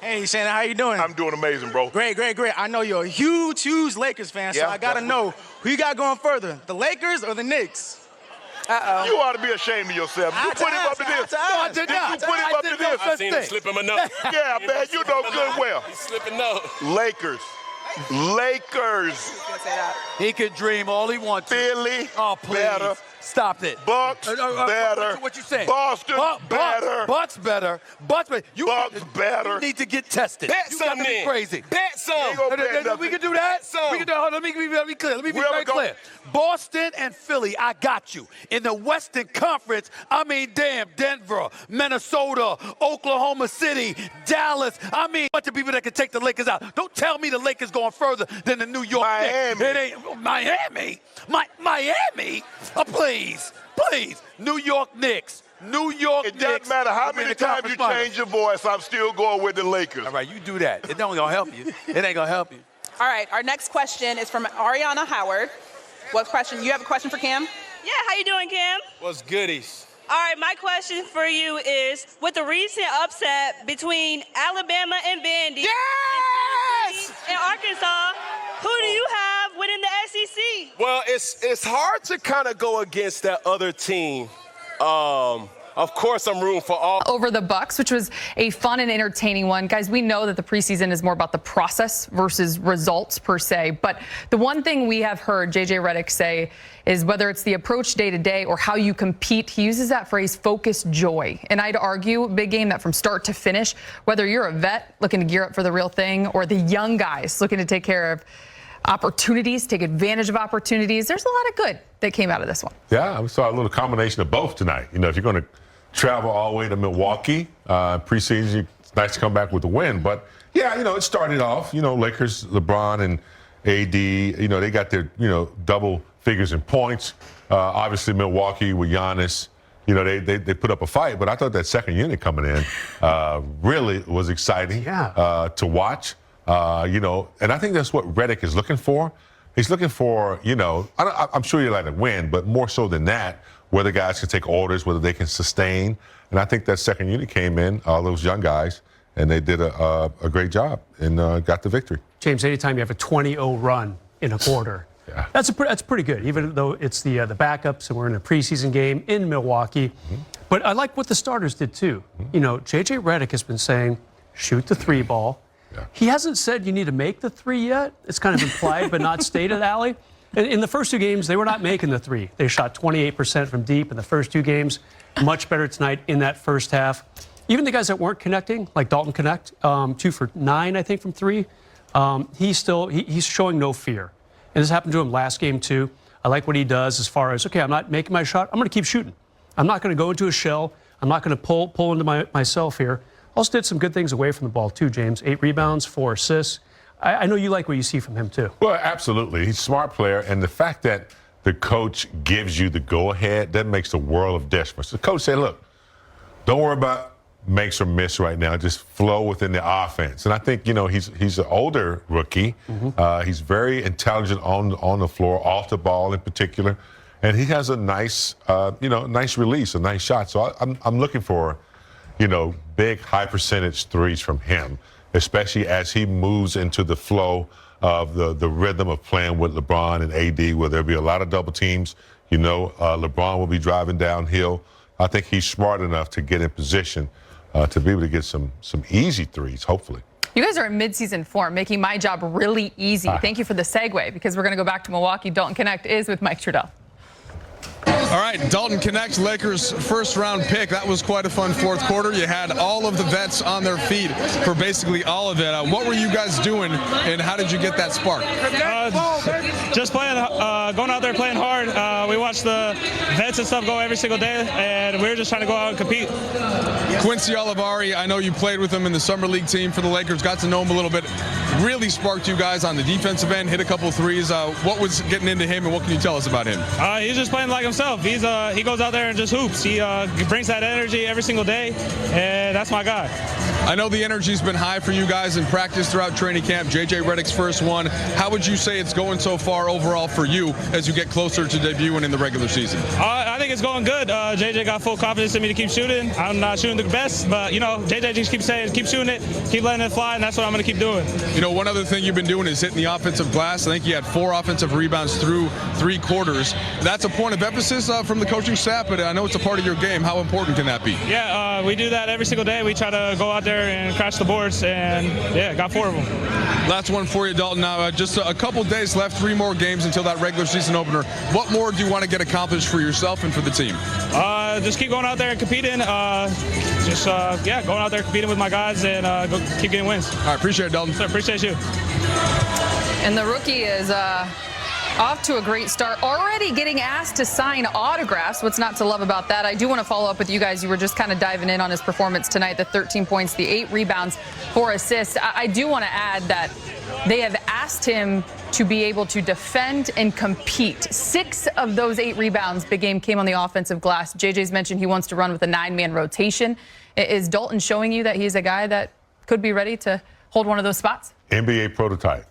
Hey, Shannon, how you doing? I'm doing amazing, bro. Great. I know you're a huge Lakers fan, so I got to know who you got going further, the Lakers or the Knicks? Uh-oh. You ought to be ashamed of yourself. You put him up to this. I did not. You put him up to this. I seen him slip him a note. Yeah, man, you know good well. He's slipping note. Lakers. He could dream all he wants. Philly, oh, please. better. Stop it. Bucks, better. What you saying? Boston, better. Bucks better. Bucks better. Bucks better. You need to get tested. Bet you some got to be then. crazy. Bet some. We can do that. We can do. Hold on, let me be clear. Let me be very clear. Boston and Philly, I got you. In the Western Conference, I mean, damn, Denver, Minnesota, Oklahoma City, Dallas. I mean, a bunch of people that can take the Lakers out. Don't tell me the Lakers going further than the New York Knicks. Miami. It ain't Miami. Miami. Oh, please. New York Knicks. New York Knicks. It doesn't matter how many times you change your voice, I'm still going with the Lakers. All right, you do that. It don't gonna help you. It ain't gonna help you. All right, our next question is from Ariana Howard. What question? You have a question for Cam? Yeah, how you doing, Cam? What's goodies? All right, my question for you is, with the recent upset between Alabama and Vandy and Arkansas, who do you have winning the SEC? Well, it's hard to kind of go against that other team. Of course, I'm rooting for all. Over the Bucks, which was a fun and entertaining one. Guys, we know that the preseason is more about the process versus results per se. But the one thing we have heard J.J. Redick say is whether it's the approach day to day or how you compete, he uses that phrase, focus joy. And I'd argue, big game, that from start to finish, whether you're a vet looking to gear up for the real thing or the young guys looking to take care of opportunities, take advantage of opportunities, there's a lot of good that came out of this one. Yeah, we saw a little combination of both tonight. You know, if you're going to travel all the way to Milwaukee, preseason, it's nice to come back with a win. But, yeah, you know, it started off, you know, Lakers, LeBron and AD, you know, they got their, you know, double figures in points. Obviously, Milwaukee with Giannis, you know, they put up a fight. But I thought that second unit coming in really was exciting to watch. You know, and I think that's what Redick is looking for. He's looking for, you know, I'm sure you'd like to win, but more so than that, whether guys can take orders, whether they can sustain. And I think that second unit came in, all those young guys, and they did a great job and got the victory. James, anytime you have a 20-0 run in a quarter, that's pretty good, even though it's the backups and we're in a preseason game in Milwaukee. But I like what the starters did, too. You know, J.J. Redick has been saying, shoot the three ball. He hasn't said you need to make the three yet. It's kind of implied but not stated, Allie. In the first two games, they were not making the three. They shot 28% from deep in the first two games. Much better tonight in that first half. Even the guys that weren't connecting, like Dalton Connect, 2 for 9, I think, from 3, he's showing no fear. And this happened to him last game, too. I like what he does as far as, okay, I'm not making my shot. I'm going to keep shooting. I'm not going to go into a shell. I'm not going to pull into myself here. Also did some good things away from the ball, too, James. 8 rebounds, 4 assists. I know you like what you see from him, too. Well, absolutely. He's a smart player. And the fact that the coach gives you the go-ahead, that makes a world of difference. The coach said, look, don't worry about makes or miss right now. Just flow within the offense. And I think, you know, he's an older rookie. He's very intelligent on the floor, off the ball in particular. And he has a nice, nice release, a nice shot. So I'm looking for, you know, big, high-percentage threes from him, especially as he moves into the flow of the rhythm of playing with LeBron and AD, where there'll be a lot of double teams. You know, LeBron will be driving downhill. I think he's smart enough to get in position to be able to get some easy threes, hopefully. You guys are in midseason form, making my job really easy. Thank you for the segue, because we're going to go back to Milwaukee. Dalton Connect is with Mike Trudell. All right, Dalton Connect, Lakers' first-round pick. That was quite a fun fourth quarter. You had all of the vets on their feet for basically all of it. What were you guys doing, and how did you get that spark? Just playing, going out there playing hard. We watch the vets and stuff go every single day, and we were just trying to go out and compete. Quincy Olivari, I know you played with him in the summer league team for the Lakers, got to know him a little bit. Really sparked you guys on the defensive end, hit a couple of threes. What was getting into him, and what can you tell us about him? He's just playing like himself. He goes out there and just hoops. He brings that energy every single day, and that's my guy. I know the energy's been high for you guys in practice throughout training camp. J.J. Redick's first one. How would you say it's going so far overall for you as you get closer to debuting in the regular season? I think it's going good. J.J. got full confidence in me to keep shooting. I'm not shooting the best, but, J.J. just keeps saying, keep shooting it, keep letting it fly, and that's what I'm going to keep doing. One other thing you've been doing is hitting the offensive glass. I think you had 4 offensive rebounds through 3 quarters. That's a point of emphasis from the coaching staff, but I know it's a part of your game. How important can that be? Yeah, we do that every single day. We try to go out there and crash the boards, and, got 4 of them. Last one for you, Dalton. Now, just a couple days left, 3 more games until that regular season opener. What more do you want to get accomplished for yourself and for the team? Just keep going out there and competing. Going out there competing with my guys and keep getting wins. All right, appreciate it, Dalton. Sir, appreciate you. And the rookie is off to a great start, already getting asked to sign autographs. What's not to love about that? I do want to follow up with you guys. You were just kind of diving in on his performance tonight, the 13 points, the 8 rebounds, 4 assists. I do want to add that they have asked him to be able to defend and compete. 6 of those 8 rebounds, big game, came on the offensive glass. JJ's mentioned he wants to run with a 9-man rotation. Is Dalton showing you that he's a guy that could be ready to hold one of those spots? NBA prototype.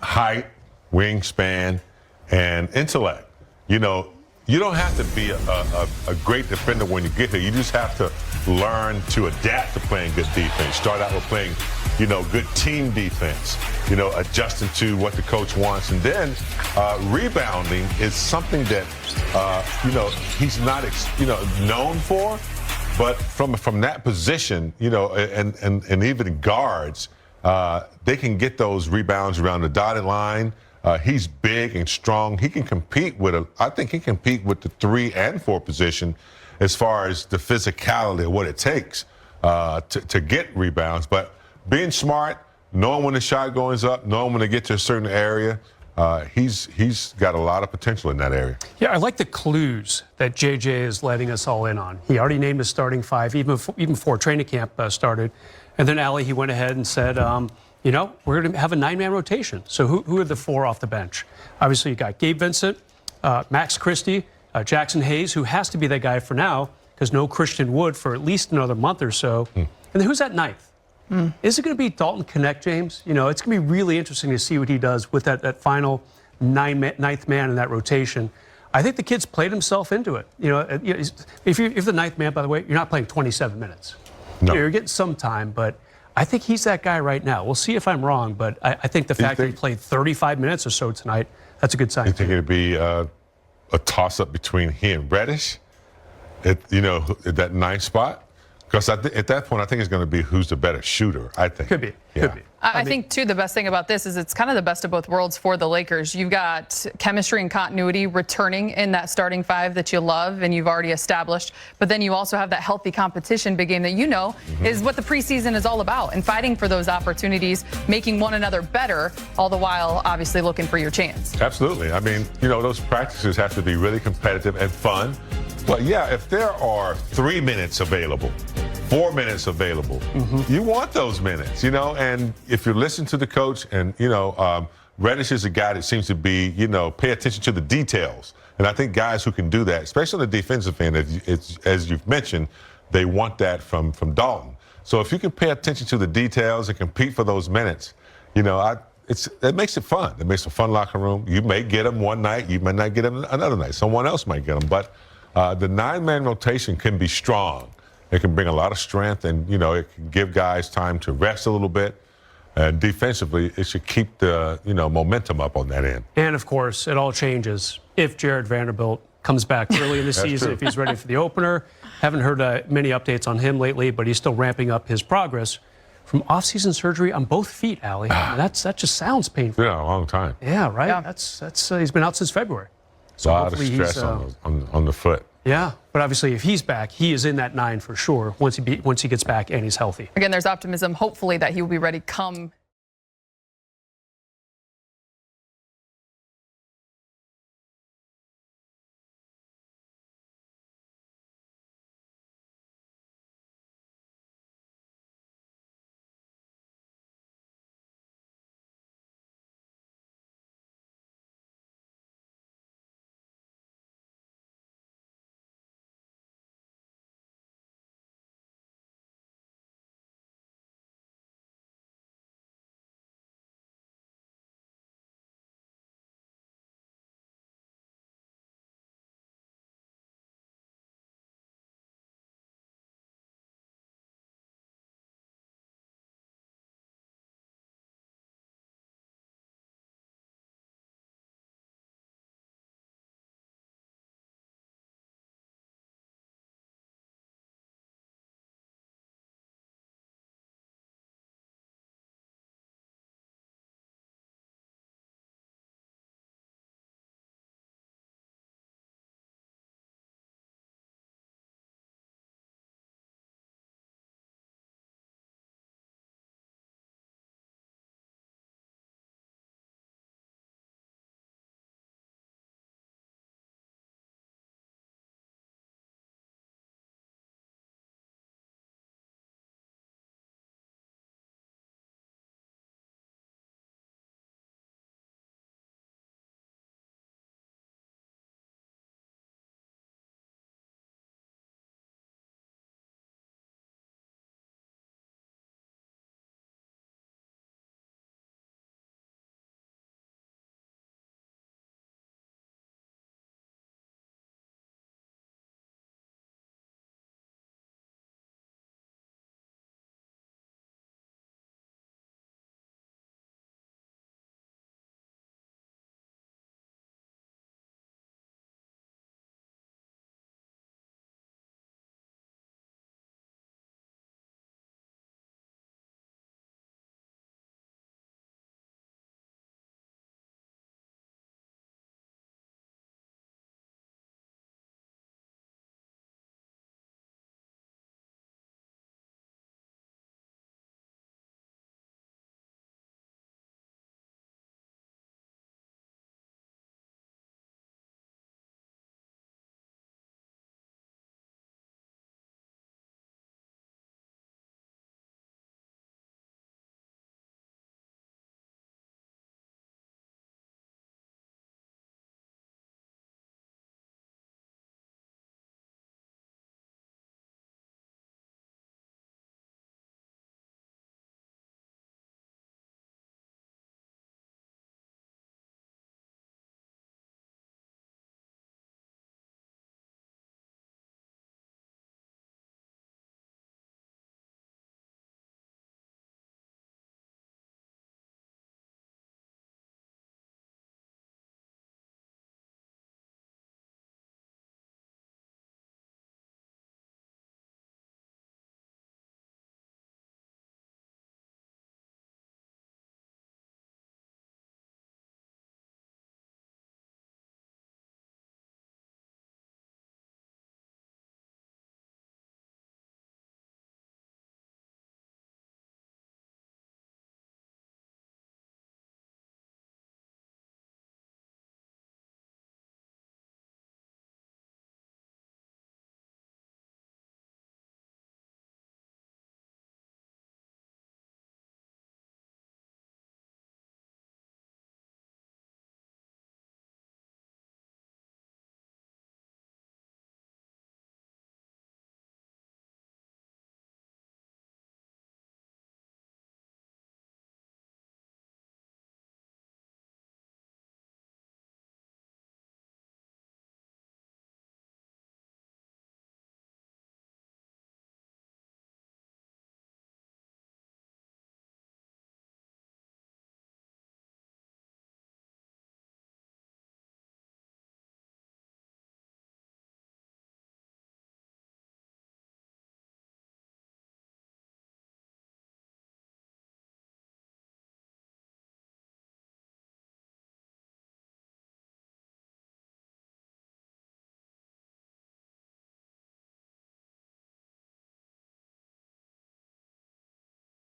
Height, wingspan, and intellect. You don't have to be a great defender when you get here. You just have to learn to adapt to playing good defense. Start out with playing, good team defense, adjusting to what the coach wants. And then rebounding is something that, he's not, known for. But from that position, and even guards, they can get those rebounds around the dotted line. He's big and strong. He can compete I think he can compete with the 3 and 4 position as far as the physicality of what it takes to get rebounds. But being smart, knowing when the shot goes up, knowing when to get to a certain area, he's got a lot of potential in that area. Yeah, I like the clues that JJ is letting us all in on. He already named his starting 5, even before training camp started. And then, Allie, he went ahead and said, we're going to have a 9-man rotation. So who are the 4 off the bench? Obviously, you got Gabe Vincent, Max Christie, Jackson Hayes, who has to be that guy for now because no Christian Wood for at least another month or so. And then who's at 9th? Is it going to be Dalton Knecht, James? It's going to be really interesting to see what he does with that final 9th man in that rotation. I think the kid's played himself into it. If you're the 9th man, by the way, you're not playing 27 minutes. No. You're getting some time, but I think he's that guy right now. We'll see if I'm wrong, but I think the fact that he played 35 minutes or so tonight, that's a good sign. You think it'd be a toss-up between he and Reddish at that 9th spot? Because at that point, I think it's going to be who's the better shooter, I think. Could be. Yeah. Could be. I think, too, the best thing about this is it's kind of the best of both worlds for the Lakers. You've got chemistry and continuity returning in that starting 5 that you love and you've already established. But then you also have that healthy competition big game that is what the preseason is all about, and fighting for those opportunities, making one another better, all the while obviously looking for your chance. Absolutely. I mean, those practices have to be really competitive and fun. But, yeah, if there are 3 minutes available, 4 minutes available, you want those minutes, and if you listen to the coach and, Reddish is a guy that seems to be, pay attention to the details. And I think guys who can do that, especially on the defensive end, as you've mentioned, they want that from Dalton. So if you can pay attention to the details and compete for those minutes, it makes it fun. It makes a fun locker room. You may get them one night, you may not get them another night. Someone else might get them. But the 9-man rotation can be strong. It can bring a lot of strength, and, it can give guys time to rest a little bit. And defensively, it should keep the, momentum up on that end. And, of course, it all changes if Jared Vanderbilt comes back early in the season, true. if he's ready for the opener. Haven't heard many updates on him lately, but he's still ramping up his progress from off-season surgery on both feet, Allie. That just sounds painful. Yeah, a long time. Yeah, right? Yeah. That's he's been out since February. So a lot of stress on the foot. Yeah, but obviously if he's back, he is in that 9 for sure once he gets back and he's healthy. Again, there's optimism, hopefully, that he will be ready come